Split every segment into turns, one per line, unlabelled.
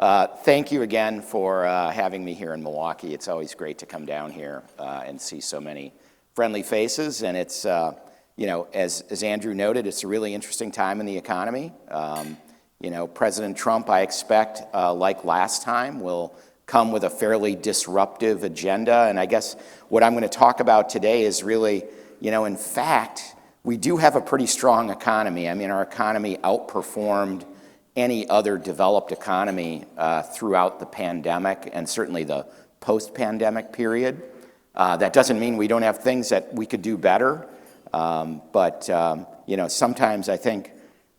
Thank you again for having me here in Milwaukee. It's always great to come down here and see so many friendly faces. And it's, as Andrew noted, it's a really interesting time in the economy. President Trump, I expect, like last time, will come with a fairly disruptive agenda. And I guess what I'm going to talk about today is really, in fact, we do have a pretty strong economy. I mean, our economy outperformed any other developed economy throughout the pandemic and certainly the post-pandemic period. That doesn't mean we don't have things that we could do better, but sometimes I think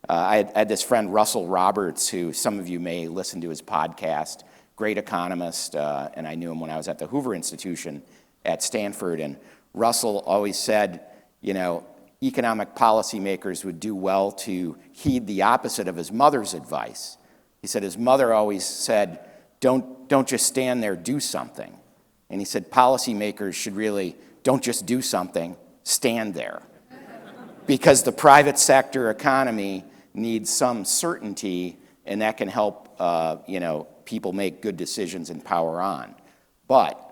I had this friend Russell Roberts, who some of you may listen to his podcast, great economist, and I knew him when I was at the Hoover Institution at Stanford, and Russell always said, economic policymakers would do well to heed the opposite of his mother's advice. He said his mother always said, don't just stand there, do something. And he said policymakers should really, don't just do something, stand there. Because the private sector economy needs some certainty, and that can help people make good decisions and power on. But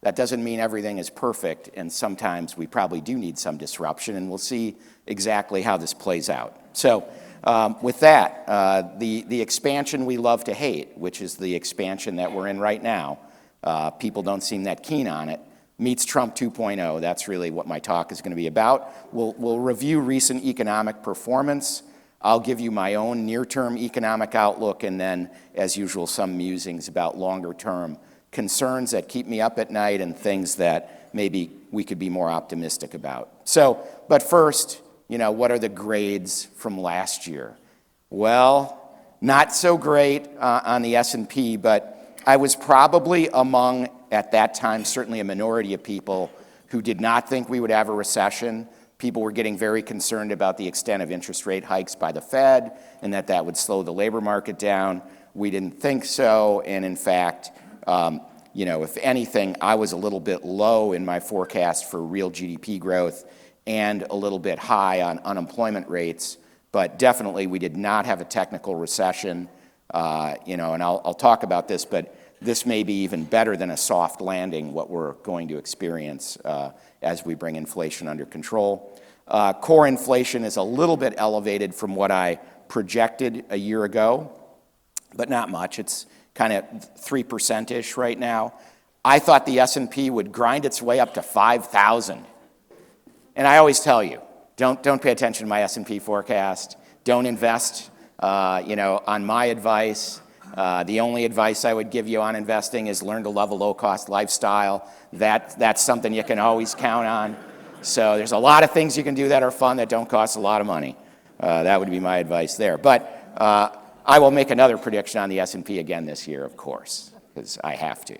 that doesn't mean everything is perfect, and sometimes we probably do need some disruption, and we'll see exactly how this plays out. So with that, the expansion we love to hate, which is the expansion that we're in right now, people don't seem that keen on it, meets Trump 2.0. That's really what my talk is going to be about. We'll review recent economic performance. I'll give you my own near-term economic outlook, and then, as usual, some musings about longer-term concerns that keep me up at night and things that maybe we could be more optimistic about. So, but first, what are the grades from last year? Well, not so great on the S&P, but I was probably among, at that time, certainly a minority of people who did not think we would have a recession. People were getting very concerned about the extent of interest rate hikes by the Fed and that would slow the labor market down. We didn't think so, and in fact, if anything, I was a little bit low in my forecast for real GDP growth and a little bit high on unemployment rates, but definitely we did not have a technical recession, and I'll talk about this, but this may be even better than a soft landing, what we're going to experience as we bring inflation under control. Core inflation is a little bit elevated from what I projected a year ago, but not much. It's kind of 3%-ish right now. I thought the S&P would grind its way up to 5,000. And I always tell you, don't pay attention to my S&P forecast. Don't invest, on my advice. The only advice I would give you on investing is learn to love a low-cost lifestyle. That's something you can always count on. So there's a lot of things you can do that are fun that don't cost a lot of money. That would be my advice there. But I will make another prediction on the S&P again this year, of course, because I have to.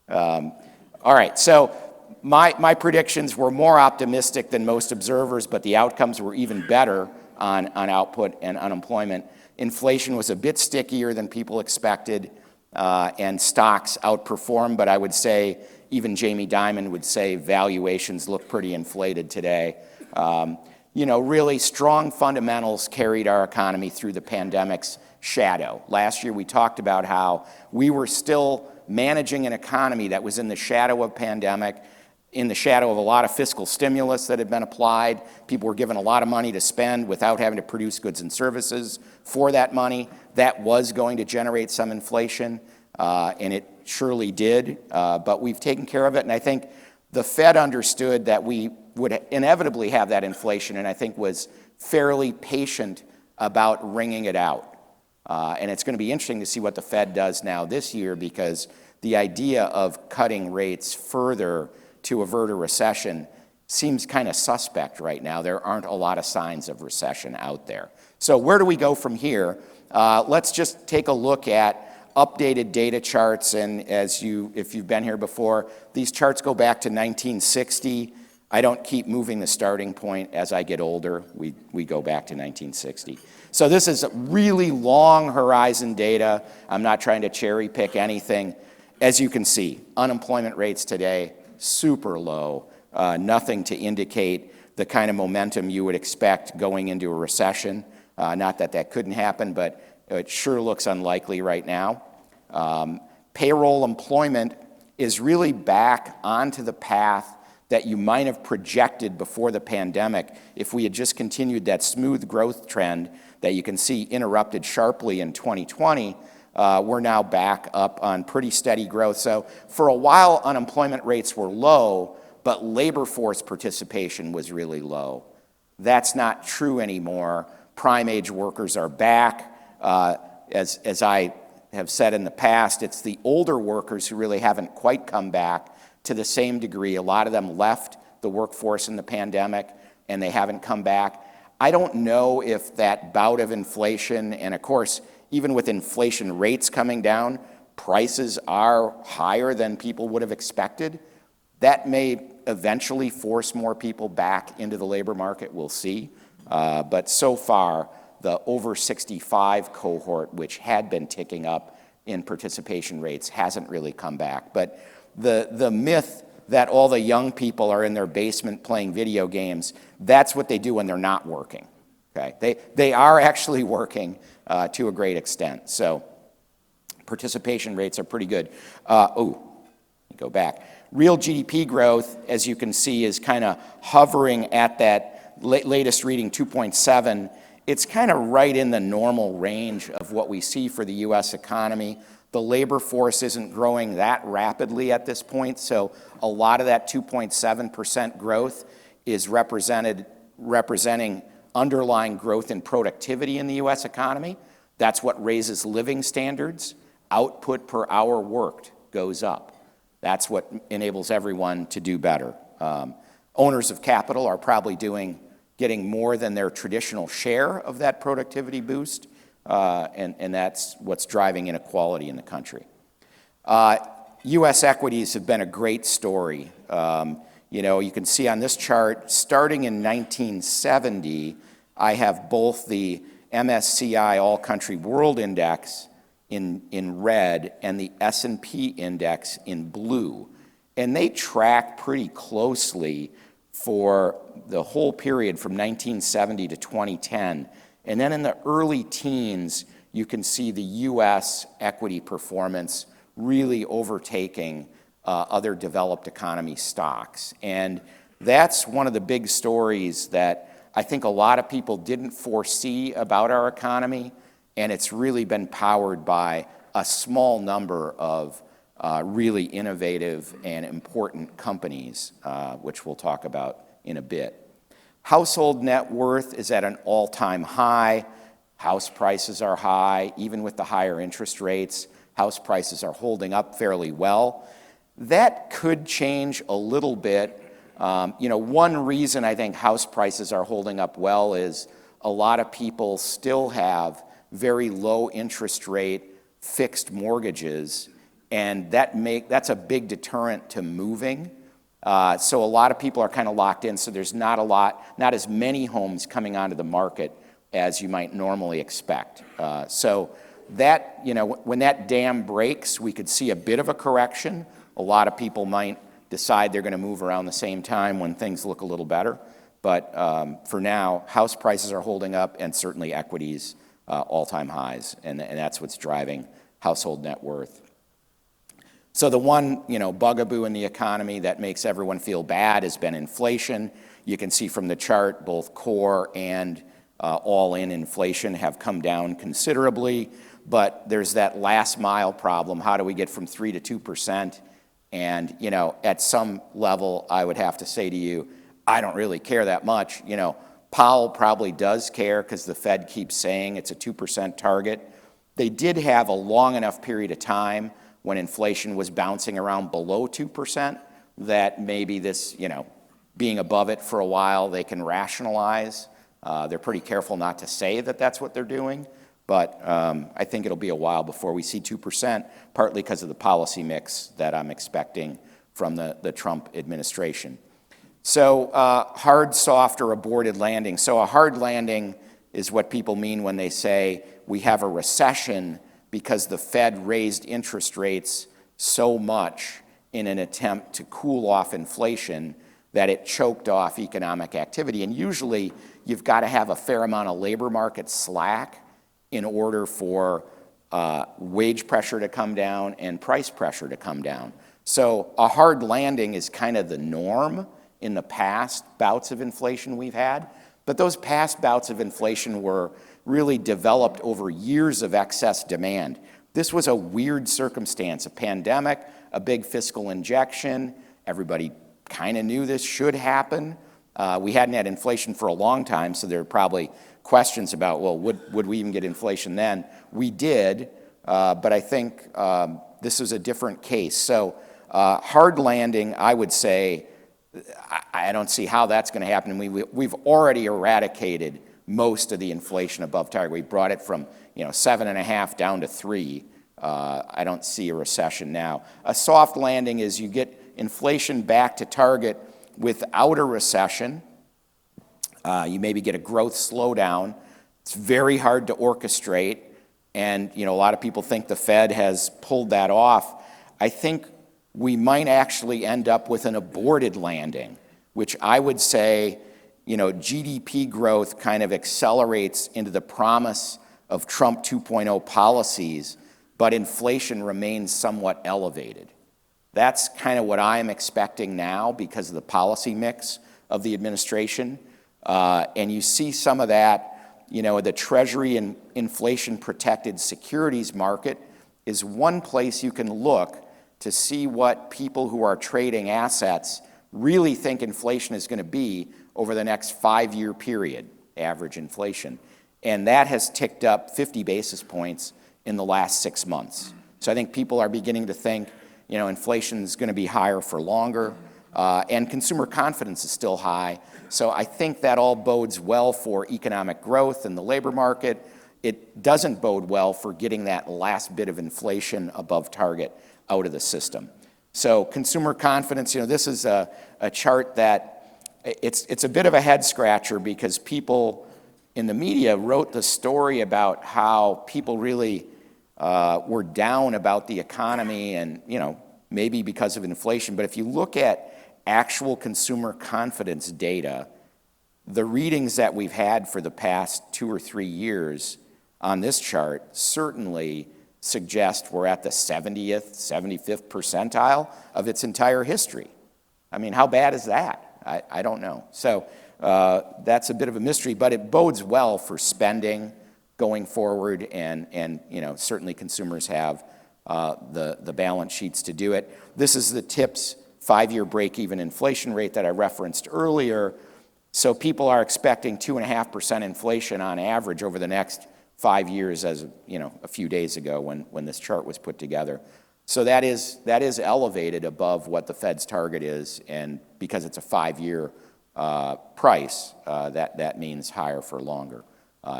All right, so my predictions were more optimistic than most observers, but the outcomes were even better on output and unemployment. Inflation was a bit stickier than people expected, and stocks outperformed, but I would say, even Jamie Dimon would say valuations look pretty inflated today. Really strong fundamentals carried our economy through the pandemic's shadow. Last year we talked about how we were still managing an economy that was in the shadow of pandemic, in the shadow of a lot of fiscal stimulus that had been applied. People were given a lot of money to spend without having to produce goods and services for that money. That was going to generate some inflation, and it surely did, but we've taken care of it, and I think the Fed understood that we would inevitably have that inflation, and I think was fairly patient about wringing it out. And it's going to be interesting to see what the Fed does now this year, because the idea of cutting rates further to avert a recession seems kind of suspect right now. There aren't a lot of signs of recession out there. So where do we go from here? Let's just take a look at updated data charts, and if you've been here before, these charts go back to 1960. I don't keep moving the starting point as I get older. We go back to 1960. So this is really long horizon data. I'm not trying to cherry pick anything. As you can see, unemployment rates today, super low, nothing to indicate the kind of momentum you would expect going into a recession. Not that that couldn't happen, but it sure looks unlikely right now. Payroll employment is really back onto the path that you might have projected before the pandemic if we had just continued that smooth growth trend that you can see interrupted sharply in 2020. We're now back up on pretty steady growth. So for a while, unemployment rates were low, but labor force participation was really low. That's not true anymore. Prime age workers are back. As I have said in the past, it's the older workers who really haven't quite come back to the same degree. A lot of them left the workforce in the pandemic, and they haven't come back. I don't know if that bout of inflation, and of course, even with inflation rates coming down, prices are higher than people would have expected. That may eventually force more people back into the labor market. We'll see. But so far, the over 65 cohort, which had been ticking up in participation rates, hasn't really come back. But the myth that all the young people are in their basement playing video games, that's what they do when they're not working. Okay? They are actually working to a great extent. So participation rates are pretty good. Go back. Real GDP growth, as you can see, is kind of hovering at that latest reading, 2.7. It's kind of right in the normal range of what we see for the U.S. economy. The labor force isn't growing that rapidly at this point, so a lot of that 2.7% growth is representing underlying growth in productivity in the U.S. economy. That's what raises living standards. Output per hour worked goes up. That's what enables everyone to do better. Owners of capital are probably getting more than their traditional share of that productivity boost, and that's what's driving inequality in the country. U.S. equities have been a great story. You can see on this chart, starting in 1970, I have both the MSCI All Country World Index in red and the S&P Index in blue. And they track pretty closely for the whole period from 1970 to 2010. And then in the early teens, you can see the U.S. equity performance really overtaking other developed economy stocks. And that's one of the big stories that I think a lot of people didn't foresee about our economy, and it's really been powered by a small number of really innovative and important companies, which we'll talk about in a bit. Household net worth is at an all-time high. House prices are high. Even with the higher interest rates, house prices are holding up fairly well. That could change a little bit. One reason I think house prices are holding up well is a lot of people still have very low interest rate fixed mortgages, and that's a big deterrent to moving. So a lot of people are kind of locked in, so there's not as many homes coming onto the market as you might normally expect. So that, when that dam breaks, we could see a bit of a correction. A lot of people might decide they're going to move around the same time when things look a little better. But for now, house prices are holding up, and certainly equities all-time highs, and that's what's driving household net worth. So the one, bugaboo in the economy that makes everyone feel bad has been inflation. You can see from the chart, both core and all-in inflation have come down considerably, but there's that last mile problem. How do we get from 3% to 2%? And, at some level, I would have to say to you, I don't really care that much. Powell probably does care because the Fed keeps saying it's a 2% target. They did have a long enough period of time when inflation was bouncing around below 2% that maybe this, being above it for a while, they can rationalize. They're pretty careful not to say that that's what they're doing, but I think it'll be a while before we see 2%, partly because of the policy mix that I'm expecting from the Trump administration. So hard, soft, or aborted landing. So a hard landing is what people mean when they say we have a recession because the Fed raised interest rates so much in an attempt to cool off inflation that it choked off economic activity. And usually you've got to have a fair amount of labor market slack in order for wage pressure to come down, and price pressure to come down. So a hard landing is kind of the norm in the past bouts of inflation we've had. But those past bouts of inflation were really developed over years of excess demand. This was a weird circumstance, a pandemic, a big fiscal injection. Everybody kind of knew this should happen. We hadn't had inflation for a long time, so there are probably questions about, well, would we even get inflation then? We did, but I think this is a different case. So hard landing, I would say, I don't see how that's going to happen. We've already eradicated most of the inflation above target. We brought it from 7.5 down to 3. I don't see a recession now. A soft landing is you get inflation back to target without a recession. You maybe get a growth slowdown. It's very hard to orchestrate, and a lot of people think the Fed has pulled that off. I think we might actually end up with an aborted landing, which I would say, GDP growth kind of accelerates into the promise of Trump 2.0 policies, but inflation remains somewhat elevated. That's kind of what I'm expecting now because of the policy mix of the administration. And you see some of that, the Treasury and inflation-protected securities market is one place you can look to see what people who are trading assets really think inflation is going to be over the next 5-year period, average inflation. And that has ticked up 50 basis points in the last 6 months. So I think people are beginning to think, inflation is going to be higher for longer, and consumer confidence is still high. So I think that all bodes well for economic growth in the labor market. It doesn't bode well for getting that last bit of inflation above target out of the system. So consumer confidence, this is a chart that it's a bit of a head scratcher because people in the media wrote the story about how people really were down about the economy and, maybe because of inflation. But if you look at actual consumer confidence data, the readings that we've had for the past 2 or 3 years on this chart certainly suggest we're at the 70th, 75th percentile of its entire history. I mean, how bad is that? I don't know. So that's a bit of a mystery, but it bodes well for spending going forward, and certainly consumers have the balance sheets to do it. This is the TIPS 5-year break-even inflation rate that I referenced earlier. So people are expecting 2.5% inflation on average over the next 5 years, as a few days ago when this chart was put together. So that is elevated above what the Fed's target is, and because it's a 5-year price, that means higher for longer,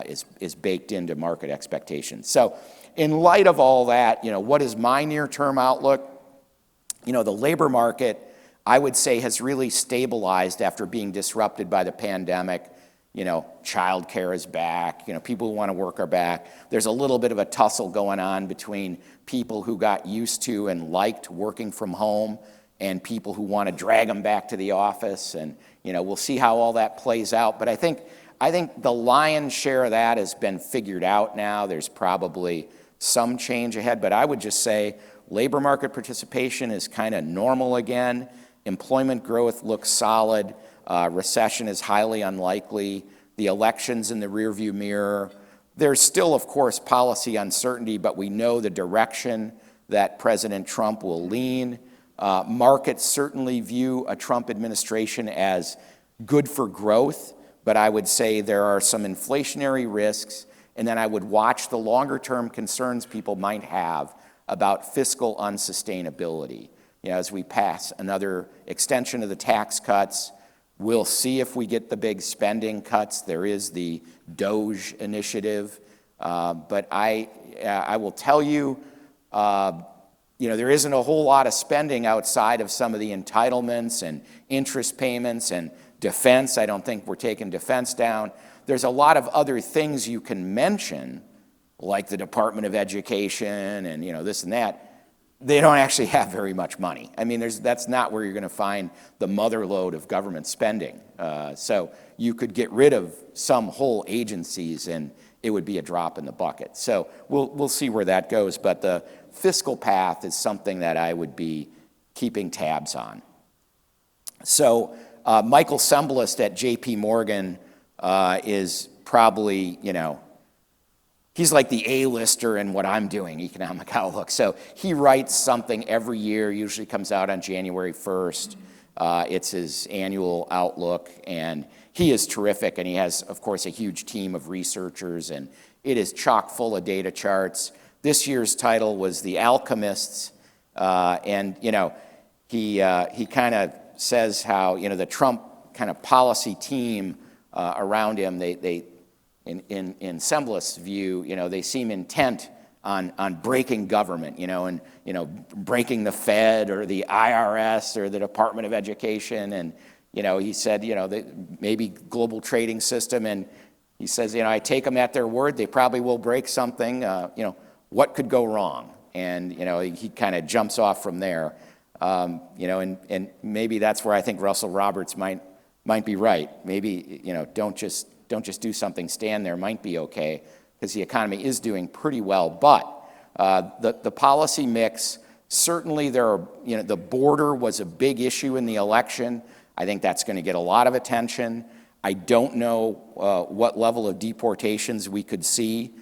is baked into market expectations. So in light of all that, what is my near-term outlook? The labor market, I would say, has really stabilized after being disrupted by the pandemic. Childcare is back, people who want to work are back. There's a little bit of a tussle going on between people who got used to and liked working from home and people who want to drag them back to the office. And, we'll see how all that plays out. But I think the lion's share of that has been figured out now. There's probably some change ahead, but I would just say labor market participation is kind of normal again. Employment growth looks solid. Recession is highly unlikely. The election's in the rearview mirror. There's still, of course, policy uncertainty, but we know the direction that President Trump will lean. Markets certainly view a Trump administration as good for growth, but I would say there are some inflationary risks, and then I would watch the longer-term concerns people might have about fiscal unsustainability. As we pass another extension of the tax cuts, we'll see if we get the big spending cuts. There is the DOGE initiative, but I will tell you, there isn't a whole lot of spending outside of some of the entitlements and interest payments and defense. I don't think we're taking defense down. There's a lot of other things you can mention, like the Department of Education and this and that. They don't actually have very much money. I mean, that's not where you're going to find the mother lode of government spending. So you could get rid of some whole agencies and it would be a drop in the bucket. So we'll see where that goes, but the fiscal path is something that I would be keeping tabs on. So Michael Semblist at JP Morgan is probably, he's like the A-lister in what I'm doing, Economic Outlook. So he writes something every year, usually comes out on January 1st. It's his annual outlook, and he is terrific, and he has, of course, a huge team of researchers, and it is chock full of data charts. This year's title was The Alchemists, and, he kind of says how, the Trump kind of policy team around him, they in Semblist's view, they seem intent on breaking government, and breaking the Fed or the IRS or the Department of Education, and he said, maybe global trading system, and he says, I take them at their word. They probably will break something. What could go wrong? And he kind of jumps off from there. And maybe that's where I think Russell Roberts might be right. Maybe don't just do something. Stand there might be okay because the economy is doing pretty well. But the policy mix, certainly the border was a big issue in the election. I think that's going to get a lot of attention. I don't know what level of deportations we could see.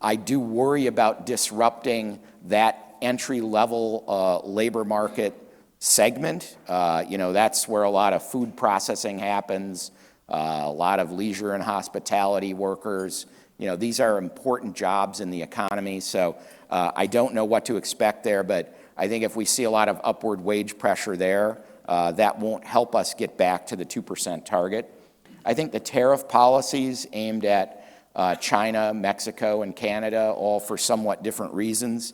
I do worry about disrupting that entry-level labor market segment. That's where a lot of food processing happens, a lot of leisure and hospitality workers. These are important jobs in the economy, so I don't know what to expect there, but I think if we see a lot of upward wage pressure there, that won't help us get back to the 2% target. I think the tariff policies aimed at China, Mexico, and Canada, all for somewhat different reasons,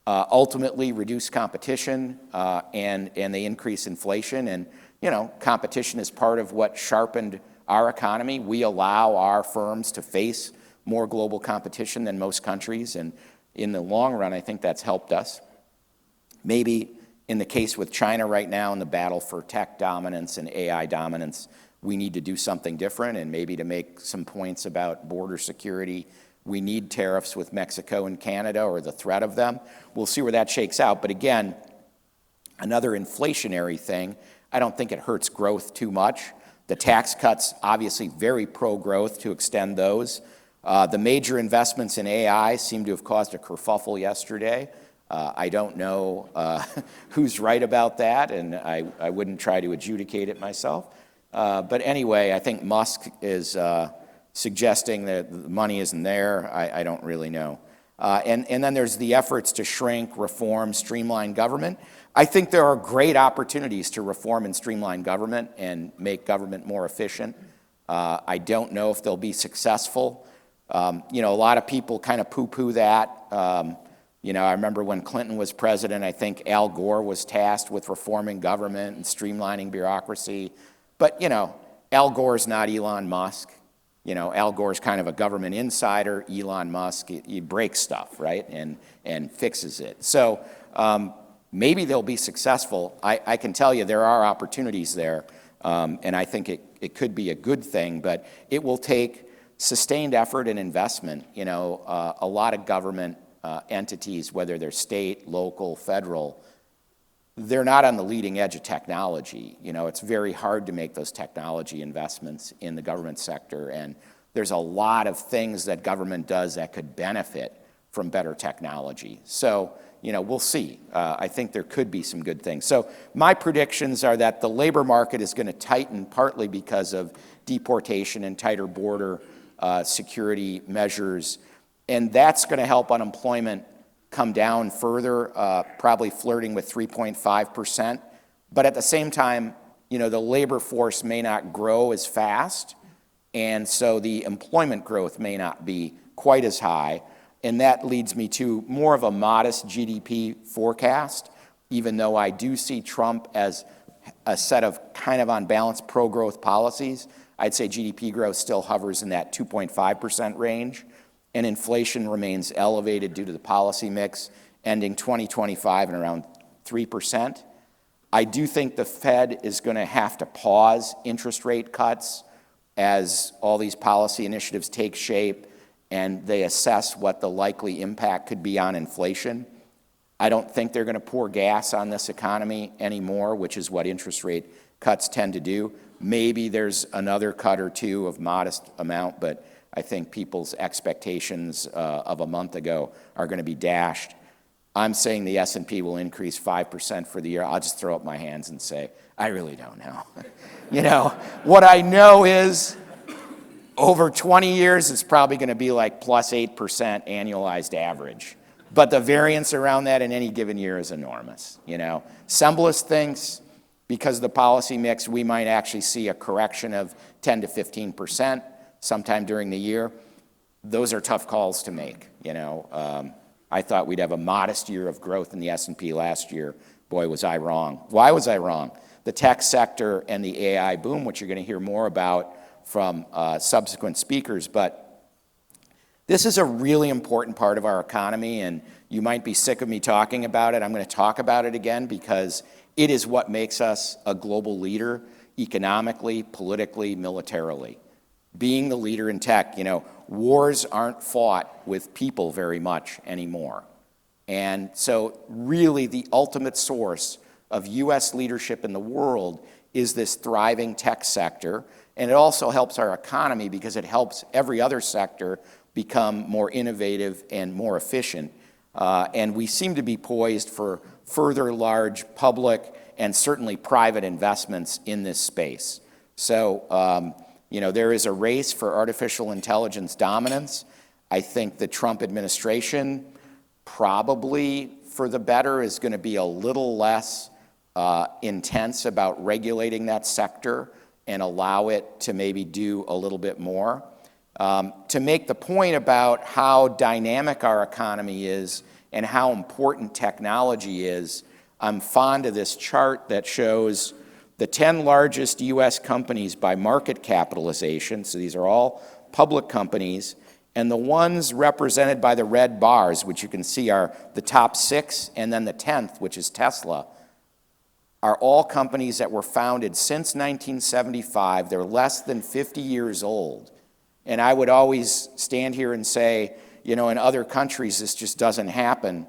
ultimately reduce competition and they increase inflation. And, competition is part of what sharpened our economy. We allow our firms to face more global competition than most countries, and in the long run, I think that's helped us. Maybe in the case with China right now, in the battle for tech dominance and AI dominance, we need to do something different, and maybe to make some points about border security, we need tariffs with Mexico and Canada, or the threat of them. We'll see where that shakes out. But again, another inflationary thing, I don't think it hurts growth too much. The tax cuts, obviously very pro-growth to extend those. The major investments in AI seem to have caused a kerfuffle yesterday. I don't know who's right about that, and I wouldn't try to adjudicate it myself. But anyway, I think Musk is suggesting that the money isn't there. I don't really know. And then there's the efforts to shrink, reform, streamline government. I think there are great opportunities to reform and streamline government and make government more efficient. I don't know if they'll be successful. A lot of people kind of poo-poo that. I remember when Clinton was president, I think Al Gore was tasked with reforming government and streamlining bureaucracy. But, Al Gore's not Elon Musk. Al Gore's kind of a government insider. Elon Musk, he breaks stuff, right, and fixes it. So maybe they'll be successful. I can tell you there are opportunities there, and I think it could be a good thing, but it will take sustained effort and investment. A lot of government entities, whether they're state, local, federal, they're not on the leading edge of technology. It's very hard to make those technology investments in the government sector, and there's a lot of things that government does that could benefit from better technology. So, we'll see. I think there could be some good things. So my predictions are that the labor market is going to tighten partly because of deportation and tighter border security measures, and that's going to help unemployment come down further, probably flirting with 3.5%. But at the same time, the labor force may not grow as fast, and so the employment growth may not be quite as high, and that leads me to more of a modest GDP forecast, even though I do see Trump as a set of kind of on balance pro-growth policies. I'd say GDP growth still hovers in that 2.5% range, and inflation remains elevated due to the policy mix, ending 2025 at around 3%. I do think the Fed is going to have to pause interest rate cuts as all these policy initiatives take shape, and they assess what the likely impact could be on inflation. I don't think they're going to pour gas on this economy anymore, which is what interest rate cuts tend to do. Maybe there's another cut or two of modest amount, but I think people's expectations of a month ago are going to be dashed. I'm saying the S&P will increase 5% for the year. I'll just throw up my hands and say, I really don't know. What I know is over 20 years, it's probably going to be like plus 8% annualized average. But the variance around that in any given year is enormous. Semblus thinks because of the policy mix, we might actually see a correction of 10 to 15% sometime during the year. Those are tough calls to make. I thought we'd have a modest year of growth in the S&P last year. Boy, was I wrong. Why was I wrong? The tech sector and the AI boom, which you're going to hear more about from subsequent speakers, but this is a really important part of our economy, and you might be sick of me talking about it. I'm going to talk about it again because it is what makes us a global leader economically, politically, militarily. Being the leader in tech, wars aren't fought with people very much anymore. And so really the ultimate source of U.S. leadership in the world is this thriving tech sector. And it also helps our economy because it helps every other sector become more innovative and more efficient. And we seem to be poised for further large public and certainly private investments in this space. So, there is a race for artificial intelligence dominance. I think the Trump administration probably for the better is going to be a little less intense about regulating that sector and allow it to maybe do a little bit more. To make the point about how dynamic our economy is and how important technology is, I'm fond of this chart that shows the 10 largest U.S. companies by market capitalization, so these are all public companies, and the ones represented by the red bars, which you can see are the top 6, and then the 10th, which is Tesla, are all companies that were founded since 1975. They're less than 50 years old. And I would always stand here and say, in other countries, this just doesn't happen.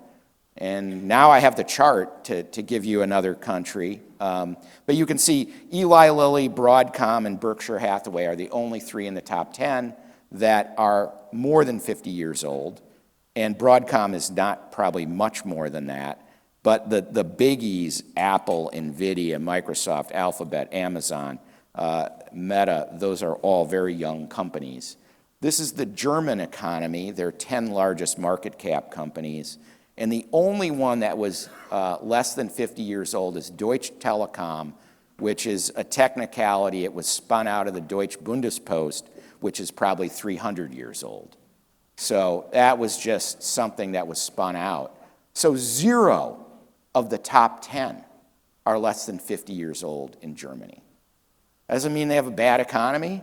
And now I have the chart to give you another country. But you can see Eli Lilly, Broadcom, and Berkshire Hathaway are the only 3 in the top 10 that are more than 50 years old. And Broadcom is not probably much more than that. But the biggies, Apple, NVIDIA, Microsoft, Alphabet, Amazon, Meta, those are all very young companies. This is the German economy, their 10 largest market cap companies. And the only one that was less than 50 years old is Deutsche Telekom, which is a technicality. It was spun out of the Deutsche Bundespost, which is probably 300 years old. So that was just something that was spun out. So 0 of the top 10 are less than 50 years old in Germany. That doesn't mean they have a bad economy,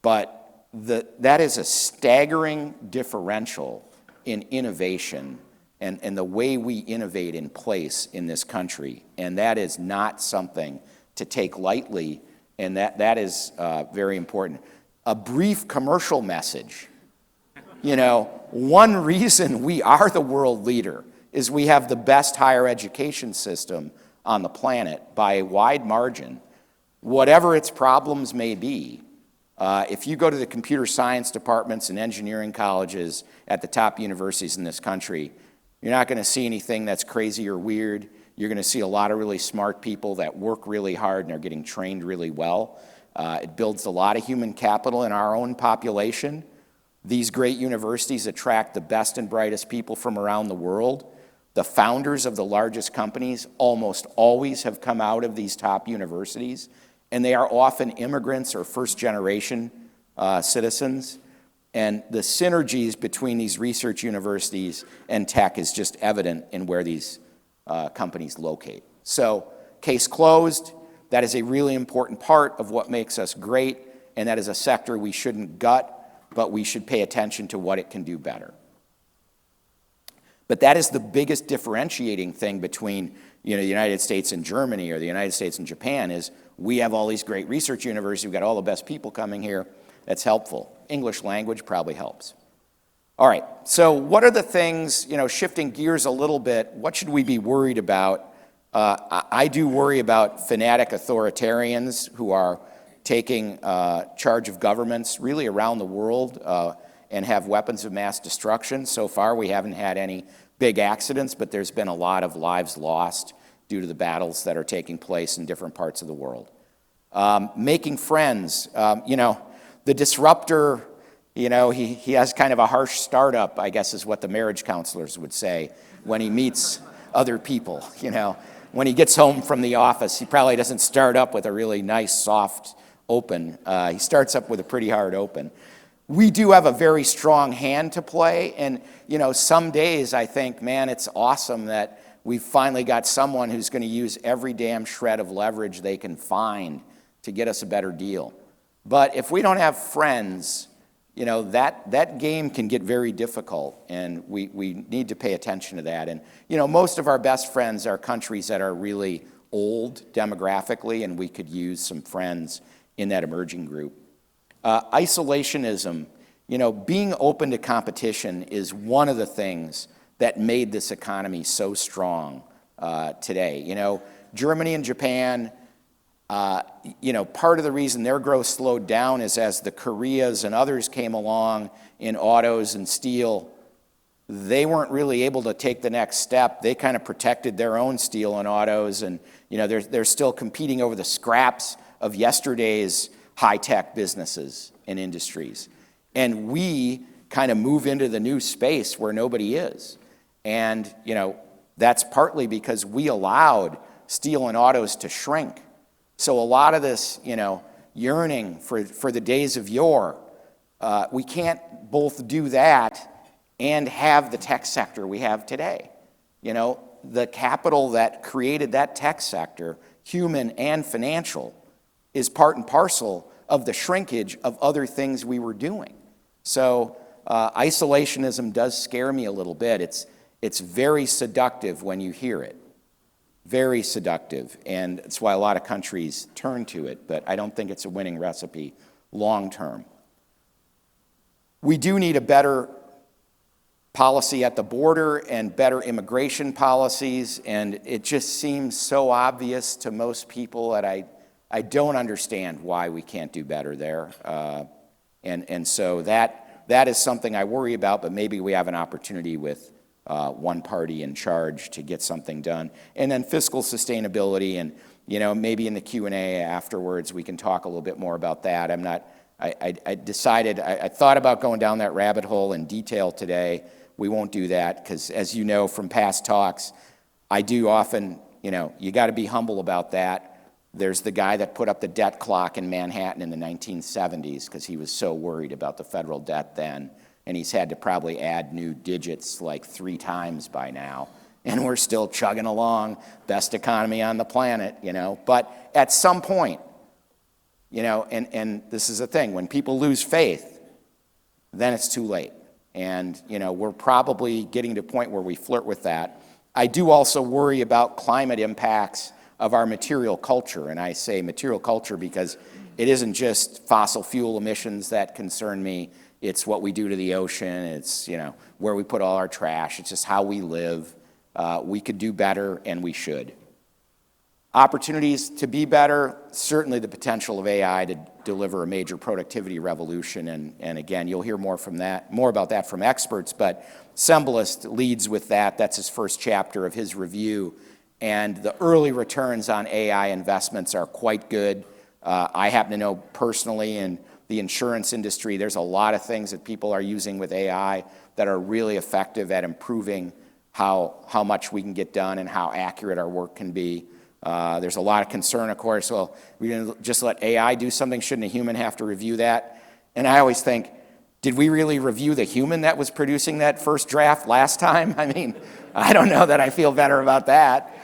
but that is a staggering differential in innovation and the way we innovate in place in this country. And that is not something to take lightly, and that is very important. A brief commercial message. One reason we are the world leader is we have the best higher education system on the planet by a wide margin. Whatever its problems may be, if you go to the computer science departments and engineering colleges at the top universities in this country, you're not going to see anything that's crazy or weird. You're going to see a lot of really smart people that work really hard and are getting trained really well. It builds a lot of human capital in our own population. These great universities attract the best and brightest people from around the world. The founders of the largest companies almost always have come out of these top universities, and they are often immigrants or first-generation citizens. And the synergies between these research universities and tech is just evident in where these companies locate. So, case closed. That is a really important part of what makes us great, and that is a sector we shouldn't gut, but we should pay attention to what it can do better. But that is the biggest differentiating thing between the United States and Germany or the United States and Japan is we have all these great research universities, we've got all the best people coming here. That's helpful. English language probably helps. All right, so what are the things, shifting gears a little bit, what should we be worried about? I do worry about fanatic authoritarians who are taking charge of governments really around the world and have weapons of mass destruction. So far, we haven't had any big accidents, but there's been a lot of lives lost due to the battles that are taking place in different parts of the world. Making friends, the disruptor, he has kind of a harsh startup, I guess is what the marriage counselors would say when he meets other people, When he gets home from the office, he probably doesn't start up with a really nice, soft open. He starts up with a pretty hard open. We do have a very strong hand to play, and some days I think, man, it's awesome that we've finally got someone who's going to use every damn shred of leverage they can find to get us a better deal. But if we don't have friends, that game can get very difficult, and we need to pay attention to that. And most of our best friends are countries that are really old demographically, and we could use some friends in that emerging group. Isolationism, being open to competition is one of the things that made this economy so strong today. Germany and Japan, part of the reason their growth slowed down is as the Koreas and others came along in autos and steel, they weren't really able to take the next step. They kind of protected their own steel and autos, and they're still competing over the scraps of yesterday's high-tech businesses and industries. And we kind of move into the new space where nobody is. And, that's partly because we allowed steel and autos to shrink. So a lot of this, yearning for the days of yore, we can't both do that and have the tech sector we have today. The capital that created that tech sector, human and financial, is part and parcel of the shrinkage of other things we were doing. So isolationism does scare me a little bit. It's very seductive when you hear it. Very seductive, and it's why a lot of countries turn to it, but I don't think it's a winning recipe long term. We do need a better policy at the border and better immigration policies, and it just seems so obvious to most people that I don't understand why we can't do better there. And so that is something I worry about, but maybe we have an opportunity with one party in charge to get something done. And then fiscal sustainability, and maybe in the Q&A afterwards we can talk a little bit more about that. I thought about going down that rabbit hole in detail today. We won't do that because, as you know from past talks, I do often, you got to be humble about that. There's the guy that put up the debt clock in Manhattan in the 1970s because he was so worried about the federal debt then. And he's had to probably add new digits like 3 times by now. And we're still chugging along, best economy on the planet, But at some point, and this is the thing, when people lose faith, then it's too late. And, we're probably getting to a point where we flirt with that. I do also worry about climate impacts of our material culture. And I say material culture because it isn't just fossil fuel emissions that concern me. It's what we do to the ocean. It's, where we put all our trash. It's just how we live. We could do better, and we should. Opportunities to be better, certainly the potential of AI to deliver a major productivity revolution. And again, you'll hear more about that from experts, but Semblist leads with that. That's his first chapter of his review. And the early returns on AI investments are quite good. I happen to know personally in the insurance industry, there's a lot of things that people are using with AI that are really effective at improving how much we can get done and how accurate our work can be. There's a lot of concern, of course, well, we're going to just let AI do something. Shouldn't a human have to review that? And I always think, did we really review the human that was producing that first draft last time? I mean, I don't know that I feel better about that,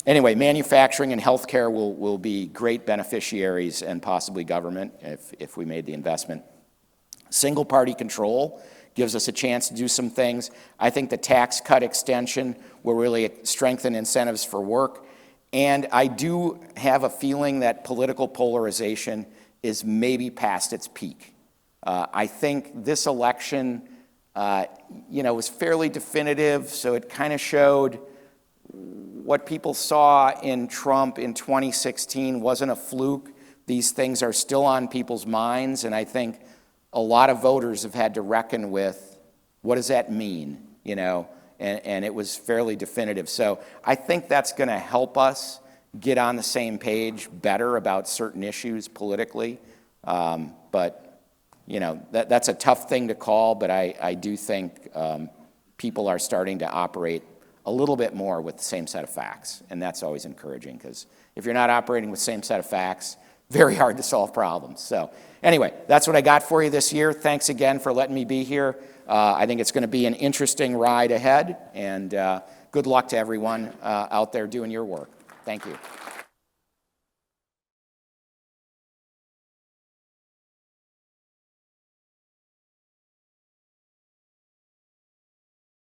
Anyway, manufacturing and healthcare will be great beneficiaries, and possibly government if we made the investment. Single party control gives us a chance to do some things. I think the tax cut extension will really strengthen incentives for work. And I do have a feeling that political polarization is maybe past its peak. I think this election, was fairly definitive, so it kind of showed what people saw in Trump in 2016 wasn't a fluke. These things are still on people's minds, and I think a lot of voters have had to reckon with what does that mean, and it was fairly definitive. So I think that's going to help us get on the same page better about certain issues politically. But that's a tough thing to call, but I do think people are starting to operate a little bit more with the same set of facts, and that's always encouraging, because if you're not operating with the same set of facts, very hard to solve problems. So anyway, that's what I got for you this year. Thanks again for letting me be here. I think it's going to be an interesting ride ahead, and good luck to everyone out there doing your work. Thank you.